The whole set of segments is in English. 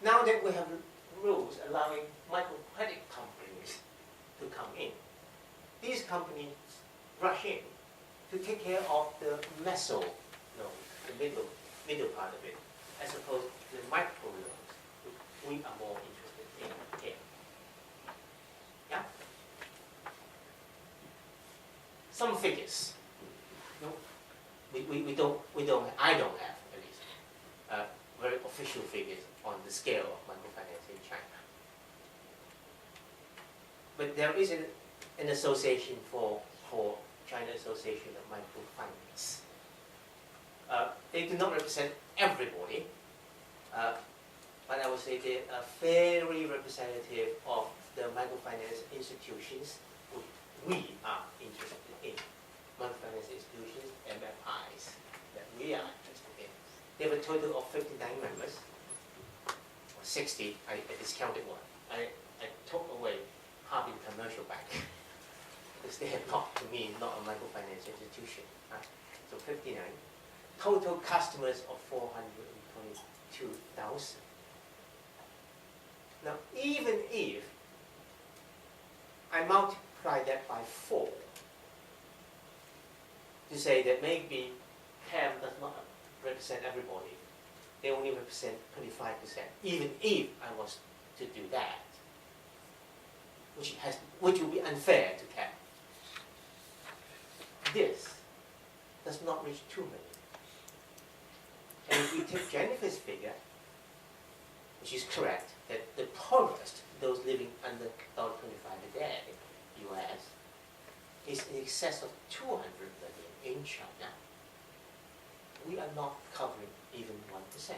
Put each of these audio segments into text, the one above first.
Now that we have rules allowing microcredit companies to come in, these companies rush in to take care of the meso loan, the middle part of it, as opposed to the micro loans, which we are more interested in here. Yeah? Some figures. No, I don't have, at least, very official figures on the scale of microfinance in China. But there is an association for China Association of Microfinance. They do not represent everybody, but I would say they are very representative of the microfinance institutions which we are interested in. Microfinance institutions, MFIs, that we are interested in. They have a total of 59 members, or 60, I discounted one. I took away half in commercial bank, because they are not, to me, not a microfinance institution. So 59. Total customers of 422,000. Now, even if I multiply that by 4, to say that maybe CAM does not represent everybody, they only represent 25%, even if I was to do that, which would be unfair to CAM. This does not reach 2 million. And if we take Jennifer's figure, which is correct, that the poorest, those living under $25 a day, US, is in excess of 200 million in China. We are not covering even 1%.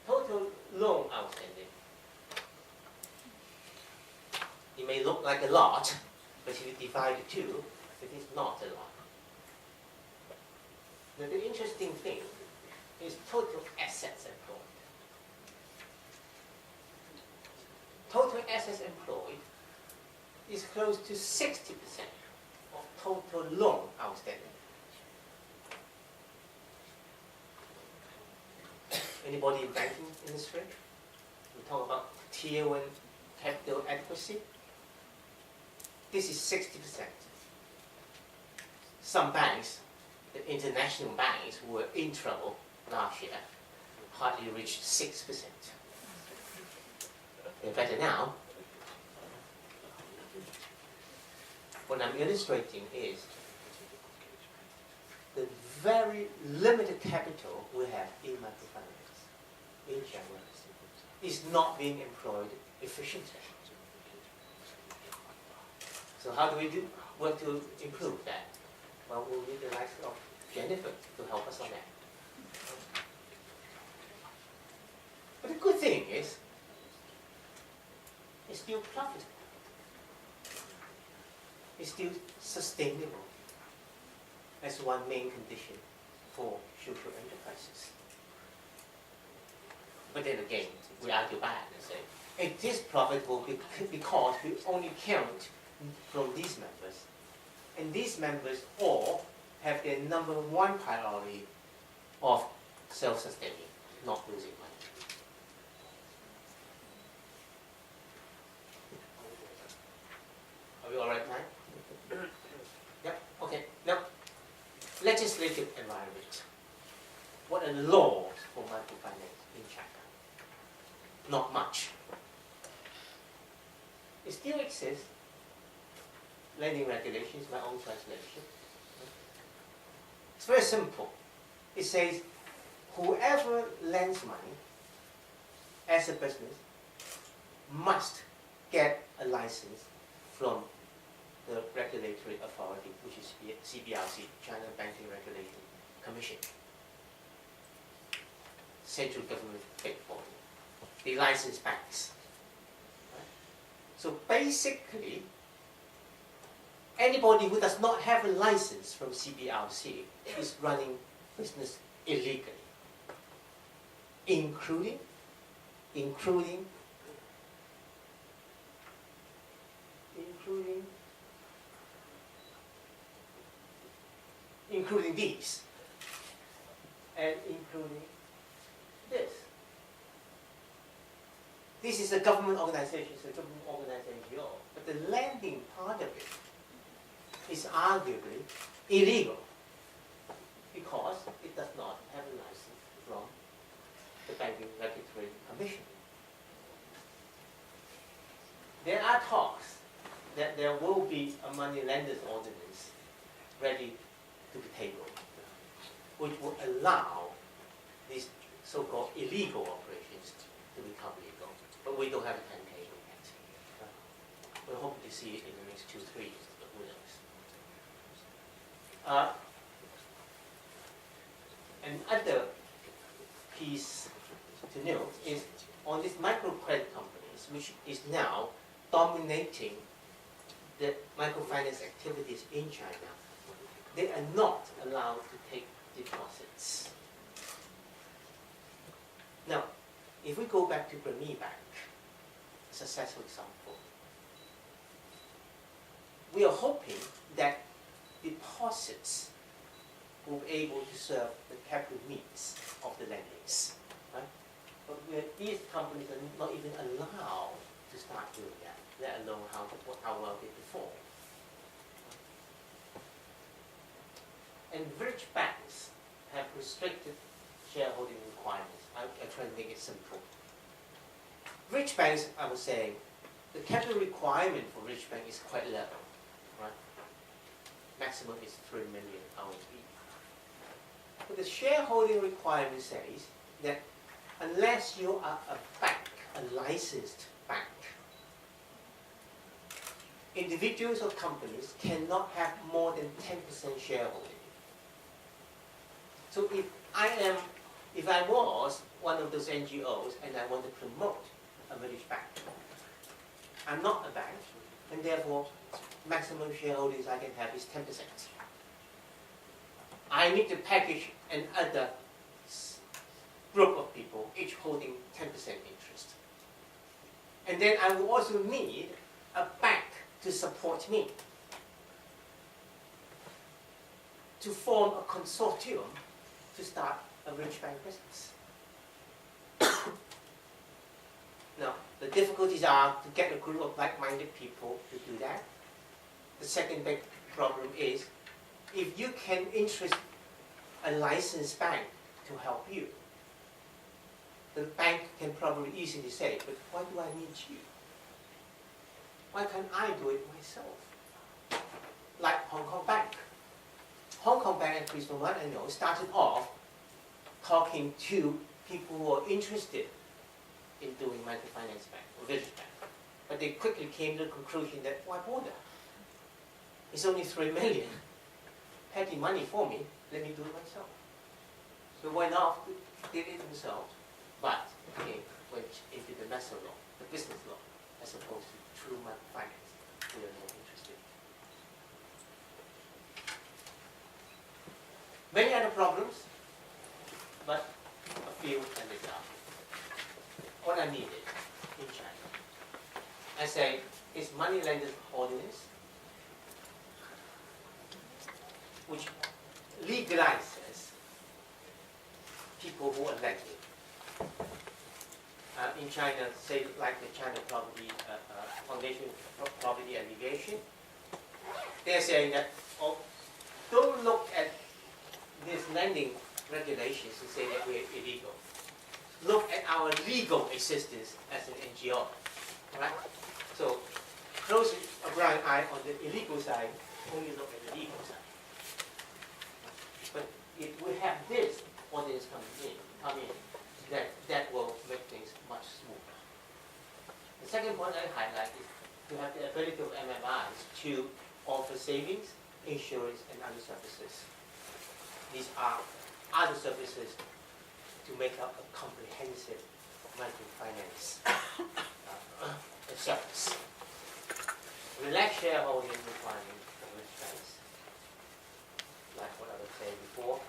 Total loan outstanding. It may look like a lot, but if you divide the two, it is not a lot. Now, the interesting thing is total assets employed. Total assets employed is close to 60% of total loan outstanding. Anybody in banking industry? We talk about Tier 1 capital adequacy. This is 60%. Some banks, the international banks, who were in trouble last year, hardly reached 6%. They're better now. What I'm illustrating is the very limited capital we have in microfinance in China is not being employed efficiently. So how do we work to improve that? Well, we'll need the likes of Jennifer to help us on that. But the good thing is, it's still profitable. It's still sustainable as one main condition for social enterprises. But then again, we argue back and say, it is profitable because we only count from these members. And these members all have their number one priority of self-sustaining, not losing money. Are we all right now? Yep, okay. Now, legislative environment. What are the laws for microfinance in China? Not much. It still exists. Lending regulations, my own translation. It's very simple. It says, whoever lends money as a business must get a license from the regulatory authority, which is CBRC, China Banking Regulation Commission. Central government paid for it. They license banks. Right? So basically, anybody who does not have a license from CBRC is running business illegally, including these, and including this. This is a government organization, it's a government organization, but the lending part of it is arguably illegal because it does not have a license from the Banking Regulatory Commission. There are talks that there will be a money lenders ordinance ready to the table, which will allow these so-called illegal operations to become legal. But we don't have a timetable yet. We hope to see it in the next 2-3 years, but who knows. Another piece to note is on these microcredit companies, which is now dominating the microfinance activities in China. They are not allowed to take deposits. Now, if we go back to Burmese Bank, a successful example, we are hoping that deposits will be able to serve the capital needs of the lendings. Right? But these companies are not even allowed to start doing that, let alone how well they perform. And rich banks have restricted shareholding requirements. I try to make it simple. Rich banks, I would say, the capital requirement for rich bank is quite level, right? Maximum is 3 million RMB. But the shareholding requirement says that unless you are a bank, a licensed bank, individuals or companies cannot have more than 10% shareholding. So if I was one of those NGOs and I want to promote a village bank, I'm not a bank, and therefore maximum shareholdings I can have is 10%. I need to package another group of people, each holding 10% interest. And then I will also need a bank to support me, to form a consortium to start a rich bank business. Now, the difficulties are to get a group of like-minded people to do that. The second big problem is, if you can interest a licensed bank to help you, the bank can probably easily say, but why do I need you? Why can't I do it myself? Like Hong Kong Bank. Hong Kong Bank, at least from what I know, started off talking to people who are interested in doing microfinance bank or village bank. But they quickly came to the conclusion that why bother? It's only 3 million. Petty money for me, let me do it myself. So went off, did it themselves, but again, went into the master law, the business law, as opposed to true microfinance. We are not interested. Many other problems, but a few ended up. What I needed in China, I say, is money lenders ordinance, which legalizes people who are lending. In China, say like the China Property Foundation for Property Alleviation, they're saying that, oh, don't look at these lending regulations and say that we're illegal. Look at our legal existence as an NGO, right? So close a blind eye on the illegal side, only look at the legal side. But if we have this ordinance come in, that will make things much smoother. The second point I highlight is to have the ability of MMIs to offer savings, insurance, and other services. These are other services to make up a comprehensive microfinance service. Relax shareholding requirements for rich banks, like what I was saying before.